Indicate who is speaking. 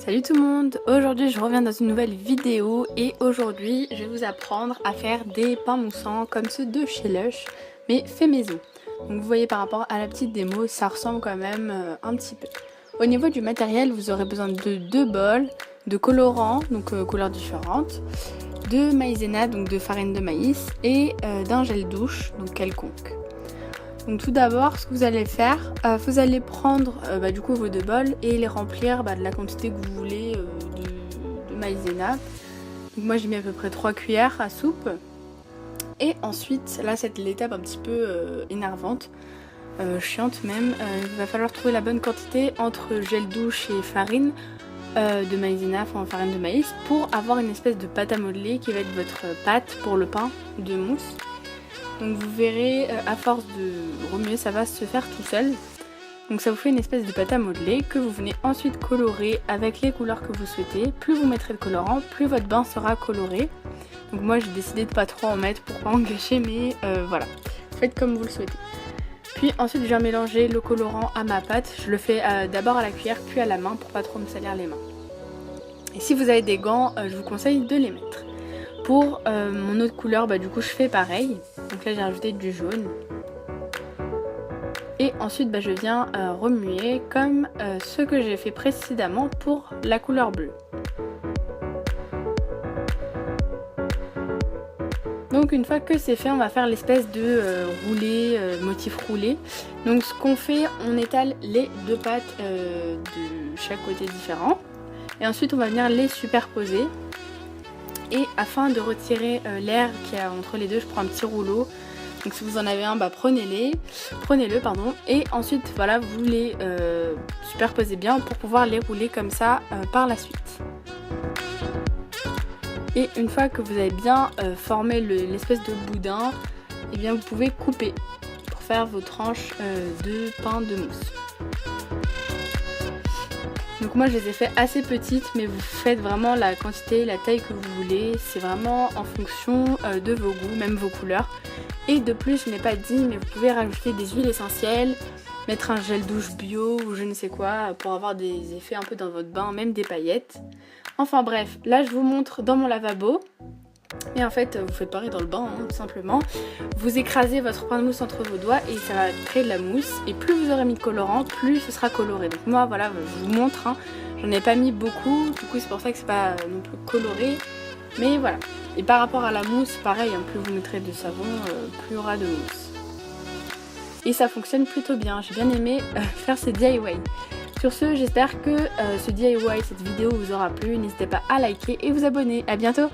Speaker 1: Salut tout le monde, aujourd'hui je reviens dans une nouvelle vidéo et aujourd'hui je vais vous apprendre à faire des pains moussants comme ceux de chez Lush mais fait maison. Donc vous voyez par rapport à la petite démo ça ressemble quand même un petit peu. Au niveau du matériel vous aurez besoin de 2 bols, de colorants donc couleurs différentes, de maïzena donc de farine de maïs et d'un gel douche donc quelconque. Donc tout d'abord, ce que vous allez faire, vous allez prendre du coup vos 2 bols et les remplir de la quantité que vous voulez de maïzena. Donc moi j'ai mis à peu près 3 cuillères à soupe. Et ensuite, là c'est l'étape un petit peu énervante, chiante même. Il va falloir trouver la bonne quantité entre gel douche et farine de maïzena, enfin farine de maïs, pour avoir une espèce de pâte à modeler qui va être votre pâte pour le pain de mousse. Donc vous verrez, à force de remuer, ça va se faire tout seul. Donc ça vous fait une espèce de pâte à modeler que vous venez ensuite colorer avec les couleurs que vous souhaitez. Plus vous mettrez de colorant, plus votre bain sera coloré. Donc moi j'ai décidé de pas trop en mettre pour pas en gâcher, mais voilà, faites comme vous le souhaitez. Puis ensuite je viens mélanger le colorant à ma pâte. Je le fais d'abord à la cuillère puis à la main pour pas trop me salir les mains. Et si vous avez des gants, je vous conseille de les mettre. Pour mon autre couleur, du coup je fais pareil. Donc là j'ai rajouté du jaune. Et ensuite je viens remuer comme ce que j'ai fait précédemment pour la couleur bleue. Donc une fois que c'est fait, on va faire l'espèce de roulé, motif roulé. Donc ce qu'on fait, on étale les 2 pâtes de chaque côté différent. Et ensuite on va venir les superposer. Et afin de retirer l'air qu'il y a entre les deux, je prends un petit rouleau. Donc si vous en avez un, prenez-le pardon. Et ensuite voilà, vous les superposez bien pour pouvoir les rouler comme ça par la suite. Et une fois que vous avez bien formé l'espèce de boudin, et bien vous pouvez couper pour faire vos tranches de pain de mousse. Donc moi je les ai fait assez petites, mais vous faites vraiment la quantité, la taille que vous voulez. C'est vraiment en fonction de vos goûts, même vos couleurs. Et de plus, je n'ai pas dit, mais vous pouvez rajouter des huiles essentielles, mettre un gel douche bio ou je ne sais quoi pour avoir des effets un peu dans votre bain, même des paillettes. Enfin bref, là je vous montre dans mon lavabo. Et en fait, vous faites pareil dans le bain, tout simplement. Vous écrasez votre pain de mousse entre vos doigts et ça va créer de la mousse. Et plus vous aurez mis de colorant, plus ce sera coloré. Donc moi, voilà, je vous montre. J'en ai pas mis beaucoup, du coup c'est pour ça que c'est pas non plus coloré. Mais voilà. Et par rapport à la mousse, pareil, plus vous mettrez de savon, plus il y aura de mousse. Et ça fonctionne plutôt bien. J'ai bien aimé faire ces DIY. Sur ce, j'espère que ce DIY, cette vidéo vous aura plu. N'hésitez pas à liker et vous abonner. À bientôt!